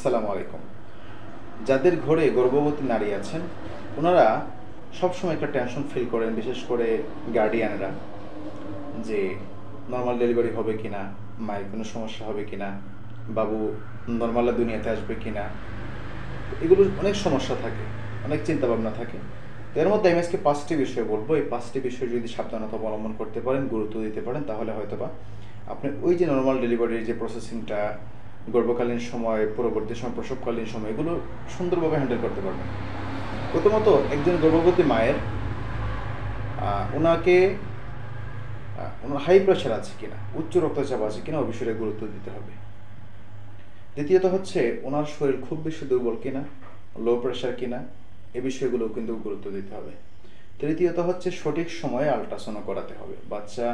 আসসালামু আলাইকুম। যাদের ঘরে গর্ভবতী নারী আছেন ওনারা সবসময় একটা টেনশন ফিল করেন, বিশেষ করে গার্ডিয়ানরা, যে নর্মাল ডেলিভারি হবে কিনা, মায়ের কোনো সমস্যা হবে কিনা, বাবু নর্মাল দুনিয়াতে আসবে কিনা। এগুলো অনেক সমস্যা থাকে, অনেক চিন্তা ভাবনা থাকে। তো এর মধ্যে আমি আজকে 5টি বিষয় বলবো। এই 5টি বিষয় যদি সাবধানতা অবলম্বন করতে পারেন, গুরুত্ব দিতে পারেন, তাহলে হয়তোবা আপনি ওই যে নর্মাল ডেলিভারির যে প্রসেসিংটা, গর্ভকালীন সময়, পরবর্তী সময়, প্রসবকালীন সময়, এগুলো সুন্দরভাবে হ্যান্ডেল করতে পারবেন। প্রথমত, একজন গর্ভবতী মায়ের ওনাকে ওনার হাই প্রেশার আছে কিনা, উচ্চ রক্তচাপ আছে কিনা, ওই বিষয়ে গুরুত্ব দিতে হবে। দ্বিতীয়ত হচ্ছে ওনার শরীর খুব বেশি দুর্বল কিনা, লো প্রেশার কিনা, এ বিষয়গুলো কিন্তু গুরুত্ব দিতে হবে। তৃতীয়ত হচ্ছে সঠিক সময়ে আল্ট্রাসাউন্ড করাতে হবে। বাচ্চা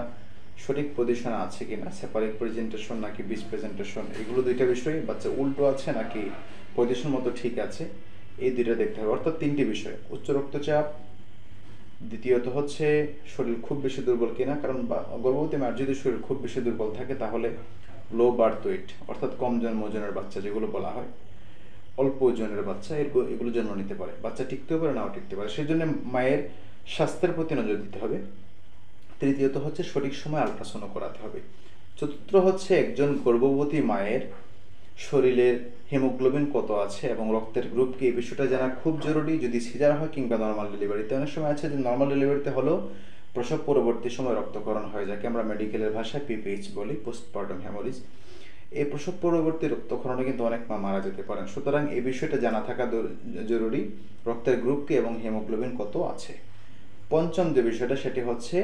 সঠিক পজিশনে আছে কিনা, সেপারেট প্রেজেন্টেশন নাকি বিস প্রেজেন্টেশন, এগুলো দুইটা বিষয়। বাচ্চা উল্টো আছে নাকি পজিশন মতো ঠিক আছে, এই দুইটা দেখতে হবে। অর্থাৎ 3টি বিষয়: উচ্চ রক্তচাপ, দ্বিতীয়ত হচ্ছে শরীর খুব বেশি দুর্বল কিনা, কারণ গর্ভবতী মায়ের যদি শরীর খুব বেশি দুর্বল থাকে তাহলে লো বার্থ ওয়েট, অর্থাৎ কম জন্ম ওজনের বাচ্চা যেগুলো বলা হয়, অল্প ওজনের বাচ্চা এগুলো জন্ম নিতে পারে। বাচ্চা টিকতেও পারে, নাও টিকতে পারে। সেই জন্য মায়ের স্বাস্থ্যের প্রতি নজর দিতে হবে। তৃতীয়ত হচ্ছে সঠিক সময় আল্ট্রাসাউন্ড করাতে হবে। চতুর্থ হচ্ছে একজন গর্ভবতী মায়ের শরীরের হিমোগ্লোবিন কত আছে এবং রক্তের গ্রুপ কি, এই বিষয়টা জানা খুব জরুরি। যদি সিজার হয় কিংবা নর্মাল ডেলিভারিতে, অনেক সময় আছে যে নর্মাল ডেলিভারিতে হলো প্রসব পরবর্তী সময় রক্তক্ষরণ হয়ে, যাকে আমরা মেডিকেলের ভাষায় পিপিএইচ বলি, পোস্টপার্টাম হ্যামোরেজ। এই প্রসব পরবর্তী রক্তক্ষরণে কিন্তু অনেক মা মারা যেতে পারেন। সুতরাং এই বিষয়টা জানা থাকা জরুরি, রক্তের গ্রুপ কি এবং হিমোগ্লোবিন কত আছে। পঞ্চম যে বিষয়টা, সেটি হচ্ছে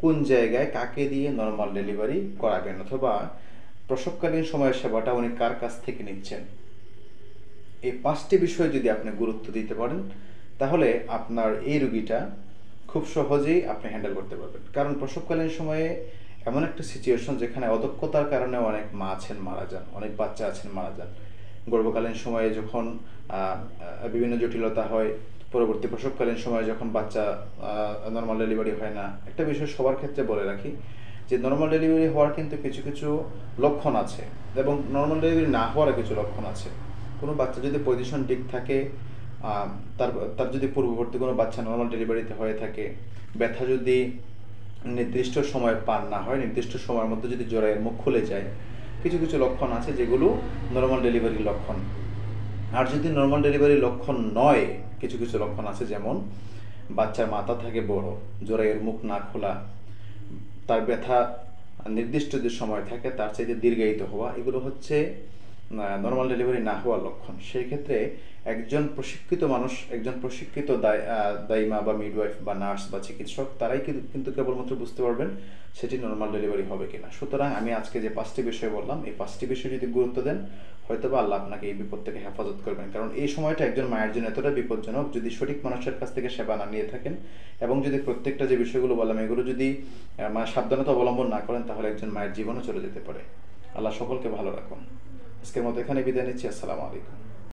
কোন জায়গায় কাকে দিয়ে নর্মাল ডেলিভারি করাবেন, অথবা প্রসবকালীন সময়ের সেবাটা উনি কার কাছ থেকে নিচ্ছেন। এই 5টি বিষয় যদি আপনি গুরুত্ব দিতে পারেন তাহলে আপনার এই রুগীটা খুব সহজেই আপনি হ্যান্ডেল করতে পারবেন। কারণ প্রসবকালীন সময়ে এমন একটা সিচুয়েশন যেখানে অদক্ষতার কারণে অনেক মা আছেন মারা যান, অনেক বাচ্চা আছেন মারা যান। গর্ভকালীন সময়ে যখন বিভিন্ন জটিলতা হয়, পরবর্তী প্রসবকালীন সময়ে যখন বাচ্চা নর্মাল ডেলিভারি হয় না। একটা বিষয় সবার ক্ষেত্রে বলে রাখি যে নর্মাল ডেলিভারি হওয়ার কিন্তু কিছু কিছু লক্ষণ আছে এবং নর্মাল ডেলিভারি না হওয়ার কিছু লক্ষণ আছে। কোনো বাচ্চা যদি পজিশন ঠিক থাকে, তার তার যদি পূর্ববর্তী কোনো বাচ্চা নর্মাল ডেলিভারিতে হয়ে থাকে, ব্যথা যদি নির্দিষ্ট সময় পার না হয়, নির্দিষ্ট সময়ের মধ্যে যদি জরায়ের মুখ খুলে যায়, কিছু কিছু লক্ষণ আছে যেগুলো নর্মাল ডেলিভারির লক্ষণ। আর যদি নর্মাল ডেলিভারির লক্ষণ নয়, কিছু কিছু লক্ষণ আছে, যেমন বাচ্চার মাথা থাকে বড়, জরায়ের মুখ না খোলা, তার ব্যথা নির্দিষ্ট যে সময় থাকে তার চাইতে দীর্ঘায়িত হওয়া, এগুলো হচ্ছে নর্মাল ডেলিভারি না হওয়ার লক্ষণ। সেই ক্ষেত্রে একজন প্রশিক্ষিত মানুষ, একজন প্রশিক্ষিত দাইমা বা মিডওয়াইফ বা নার্স বা চিকিৎসক, তারাই কিন্তু কেবলমাত্র বুঝতে পারবেন সেটি নর্মাল ডেলিভারি হবে কিনা। সুতরাং আমি আজকে যে 5টি বিষয় বললাম, এই 5টি বিষয় যদি গুরুত্ব দেন, হয়তোবা আল্লাহ আপনাকে এই বিপদ থেকে হেফাজত করবেন। কারণ এই সময়টা একজন মায়ের জন্য এতটা বিপজ্জনক, যদি সঠিক মানুষের কাছ থেকে সেবা না নিয়ে থাকেন এবং যদি প্রত্যেকটা যে বিষয়গুলো বললাম এগুলো যদি সাবধানতা অবলম্বন না করেন, তাহলে একজন মায়ের জীবনও চলে যেতে পারে। আল্লাহ সকলকে ভালো রাখুন। আজকের মতো এখানে বিদায় নিচ্ছি। আসসালামু আলাইকুম।